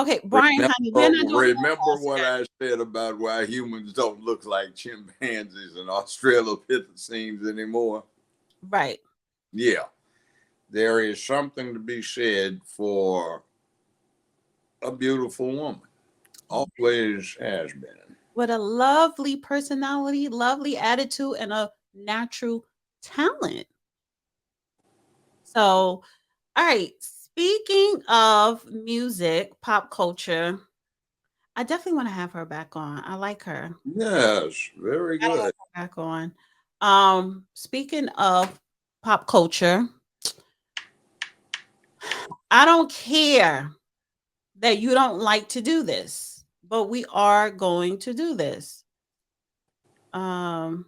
Okay, Brian, honey, we're not doing Remember no what Oscar. I said about why humans don't look like chimpanzees and Australopithecines anymore? Right. Yeah, there is something to be said for a beautiful woman. Always has been. With a lovely personality, lovely attitude, and a natural talent. So, all right. Speaking of music, pop culture, I definitely want to have her back on. I like her. Yes, very Gotta have good. her back on. Speaking of pop culture, I don't care that you don't like to do this, but we are going to do this. Um,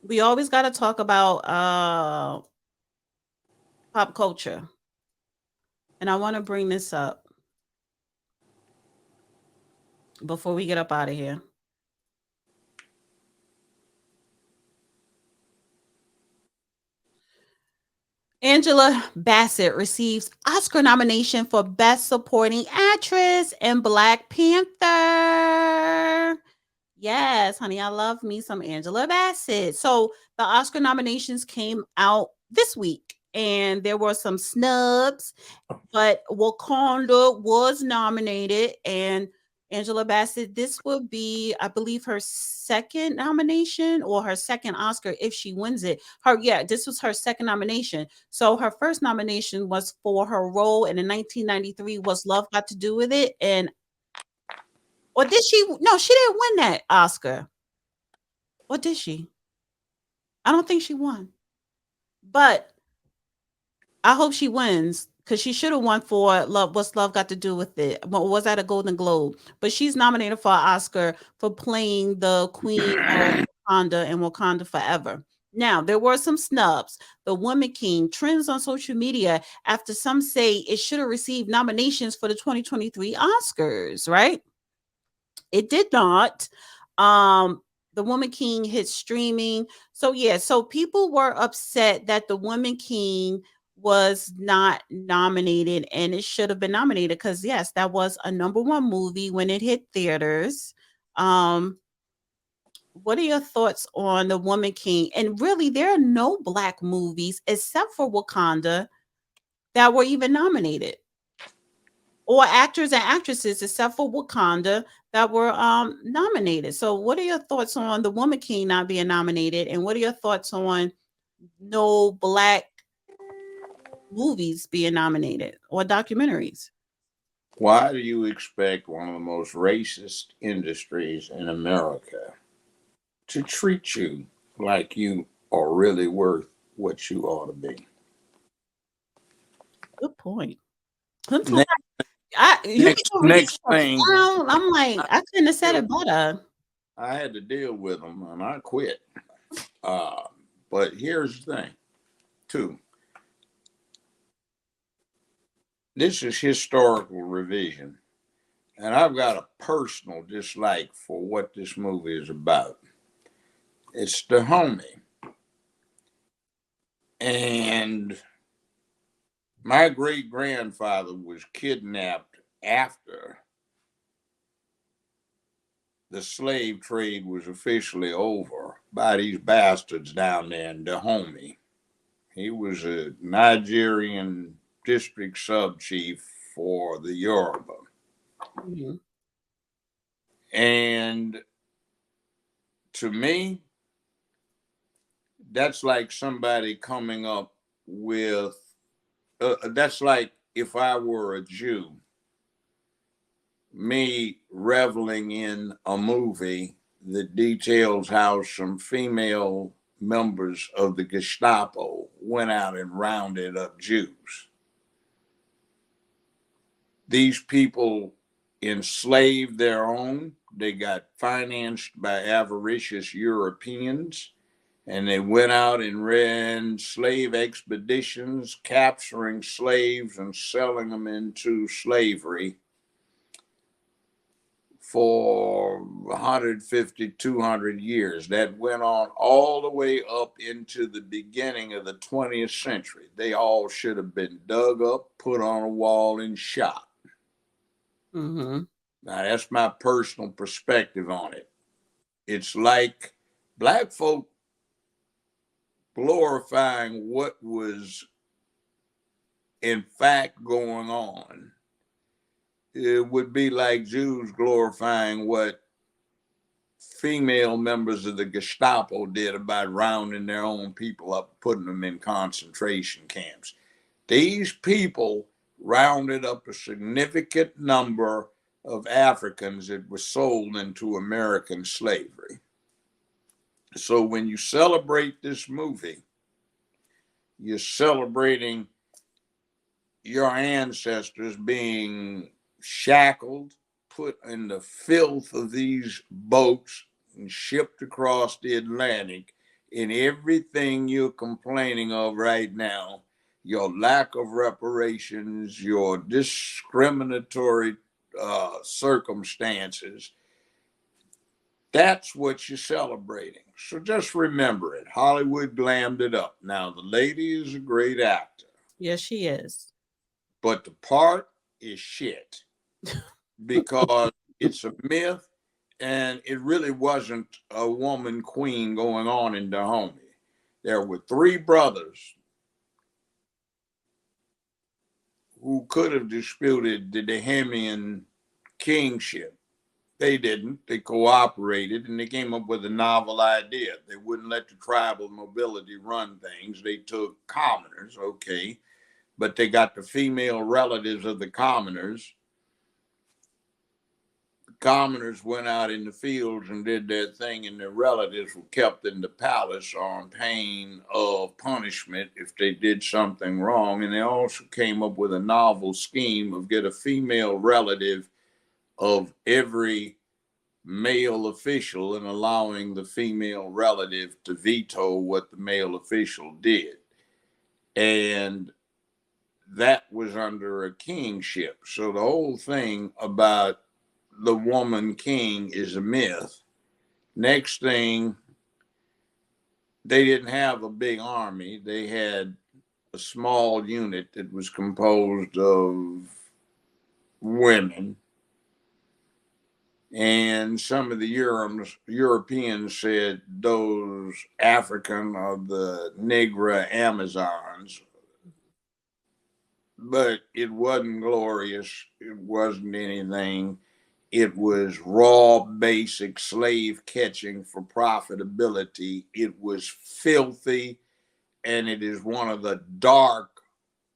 we always got to talk about pop culture, and I want to bring this up before we get up out of here. Angela Bassett receives Oscar nomination for Best Supporting Actress in Black Panther. Yes, honey, I love me some Angela Bassett. So the Oscar nominations came out this week, and there were some snubs, but Wakanda was nominated, and Angela Bassett, this will be, I believe, her second nomination or her second Oscar if she wins it. This was her second nomination. So her first nomination was for her role in the 1993 Was Love Got to Do with It? And or did she? No, she didn't win that Oscar. Or did she? I don't think she won. But I hope she wins because she should have won for Love. What's Love Got to Do with It? Well, was that a Golden Globe? But she's nominated for an Oscar for playing the Queen of Wakanda and Wakanda Forever. Now, there were some snubs. The Woman King trends on social media after some say it should have received nominations for the 2023 Oscars, right? It did not. Um, the Woman King hit streaming. So yeah, so people were upset that the Woman King was not nominated and it should have been nominated because yes, that was a number one movie when it hit theaters. Um, what are your thoughts on the Woman King? And really, there are no black movies except for Wakanda that were even nominated or actors and actresses except for Wakanda that were nominated. So what are your thoughts on the Woman King not being nominated and what are your thoughts on no black movies being nominated or documentaries? Why do you expect one of the most racist industries in America to treat you like you are really worth what you ought to be? Good point. Sometimes Next, you be over these next stuff thing, down. I'm like, I I couldn't have said deal it better. I had to deal with them and I quit. Uh, but here's the thing, too. This is historical revision, and I've got a personal dislike for what this movie is about. It's the homie, and my great grandfather was kidnapped after the slave trade was officially over by these bastards down there in Dahomey. He was a Nigerian district sub chief for the Yoruba. Mhm. And to me, that's like somebody coming up with, that's like if I were a Jew, me reveling in a movie that details how some female members of the Gestapo went out and rounded up Jews. These people enslaved their own, they got financed by avaricious Europeans, and they went out and ran slave expeditions, capturing slaves and selling them into slavery for 150, 200 years. That went on all the way up into the beginning of the 20th century. They all should have been dug up, put on a wall, and shot. Mm-hmm. Now, that's my personal perspective on it. It's like black folk glorifying what was in fact going on. It would be like Jews glorifying what female members of the Gestapo did about rounding their own people up, putting them in concentration camps. These people rounded up a significant number of Africans that were sold into American slavery. So when you celebrate this movie, you're celebrating your ancestors being shackled, put in the filth of these boats, and shipped across the Atlantic. In everything you're complaining of right now, your lack of reparations, your discriminatory circumstances, that's what you're celebrating. So just remember it. Hollywood glammed it up. Now, the lady is a great actor. Yes, she is. But the part is shit because it's a myth and it really wasn't a woman queen going on in Dahomey. There were three brothers who could have disputed the Dahomey kingship. They didn't. They cooperated and they came up with a novel idea. They wouldn't let the tribal nobility run things. They took commoners, okay, but they got the female relatives of the commoners. Commoners went out in the fields and did their thing, and their relatives were kept in the palace on pain of punishment if they did something wrong. And they also came up with a novel scheme of get a female relative of every male official and allowing the female relative to veto what the male official did. And that was under a kingship. So the whole thing about the woman king is a myth. Next thing, they didn't have a big army. They had a small unit that was composed of women. And some of the Europeans said those African or the Negra Amazons, but it wasn't glorious. It wasn't anything. It was raw, basic slave catching for profitability. It was filthy, and it is one of the dark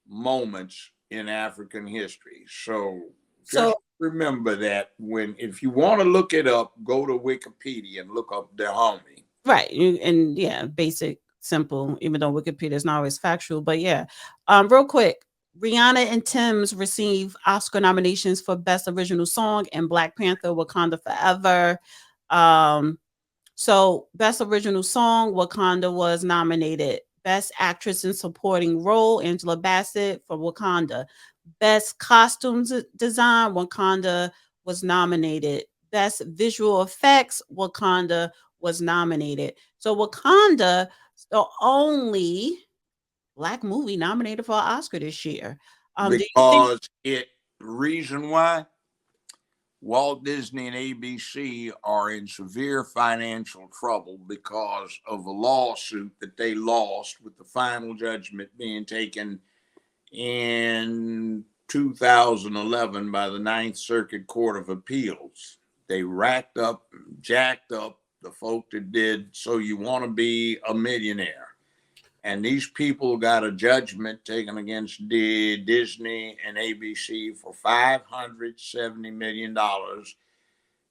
moments in African history. So just So remember that if you want to look it up, go to Wikipedia and look up Dahomey. right, and yeah, basic, simple. Even though Wikipedia is not always factual, but yeah. Real quick, Rihanna and Tim's receive Oscar nominations for Best Original Song and Black Panther: Wakanda Forever. Um, So, Best Original Song, Wakanda was nominated. Best Actress in Supporting Role, Angela Bassett for Wakanda. Best Costumes Design, Wakanda was nominated. Best Visual Effects, Wakanda was nominated. So, Wakanda is the only Black movie nominated for an Oscar this year. Do you think? Because reason why Walt Disney and ABC are in severe financial trouble because of a lawsuit that they lost, with the final judgment being taken in 2011 by the Ninth Circuit Court of Appeals. They jacked up the folk that did So You Want to Be a Millionaire. And these people got a judgment taken against Disney and ABC for $570 million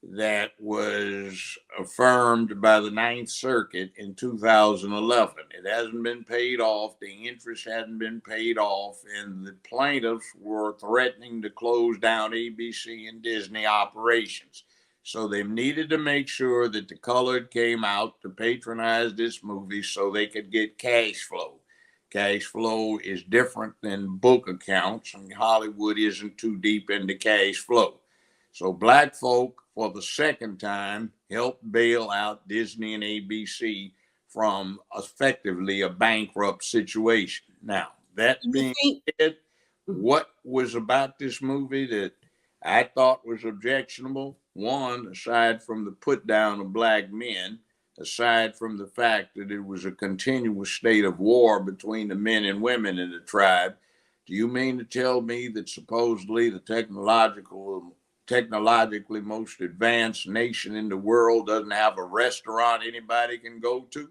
that was affirmed by the Ninth Circuit in 2011. It hasn't been paid off. The interest hadn't been paid off. And the plaintiffs were threatening to close down ABC and Disney operations. So they needed to make sure that the colored came out to patronize this movie so they could get cash flow. Cash flow is different than book accounts, and Hollywood isn't too deep into cash flow. So black folk, for the second time, helped bail out Disney and ABC from effectively a bankrupt situation. Now, that Do you being think? said, what was about this movie that I thought was objectionable. One, aside from the put down of black men, aside from the fact that it was a continuous state of war between the men and women in the tribe. Do you mean to tell me that supposedly the technologically most advanced nation in the world doesn't have a restaurant anybody can go to?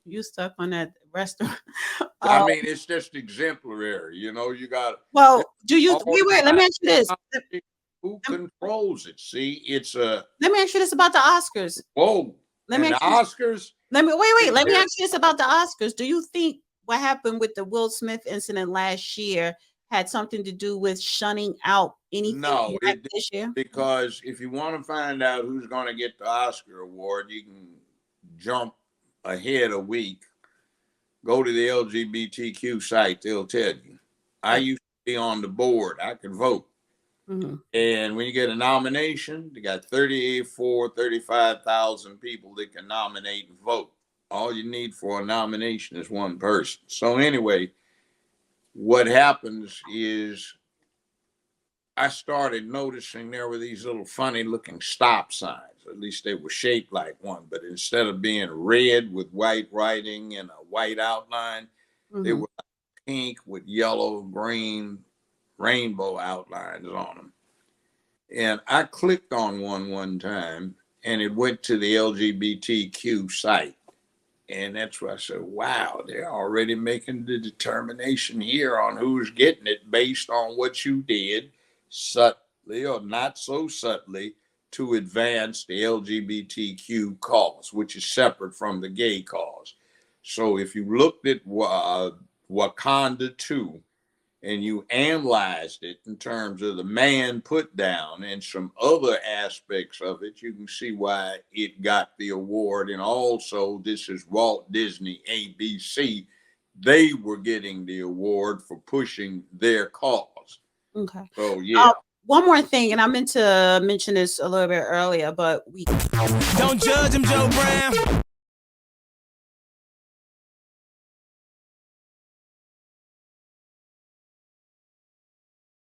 You stuck on that restaurant. I mean, it's just exemplary. You know, you got Well, do you all wait, let me ask you this. who controls it. See, it's a Let me ask you this about the Oscars. whoa. Let me And the ask you, Oscars, let me ask you this about the Oscars. Do you think what happened with the Will Smith incident last year had something to do with shunning out anything no, black it this year? because if you want to find out who's going to get the Oscar award, you can jump ahead a week. Go to the LGBTQ site; they'll tell you. I used to be on the board; I could vote. Mm-hmm. And when you get a nomination, they got 35,000 people that can nominate and vote. All you need for a nomination is one person. So anyway, what happens is I started noticing there were these little funny looking stop signs. At least they were shaped like one, but instead of being red with white writing and a white outline, they were pink with yellow, green, rainbow outlines on them. And I clicked on one time and it went to the LGBTQ site. And that's why I said, wow, they're already making the determination here on who's getting it based on what you did, subtly or not so subtly, to advance the LGBTQ cause, which is separate from the gay cause. So if you looked at Wakanda 2, and you analyzed it in terms of the man put down and some other aspects of it, you can see why it got the award. And also, this is Walt Disney ABC. They were getting the award for pushing their cause. Okay. So, yeah. One more thing, and I meant to mention this a little bit earlier, but we don't judge him, Joe Brown.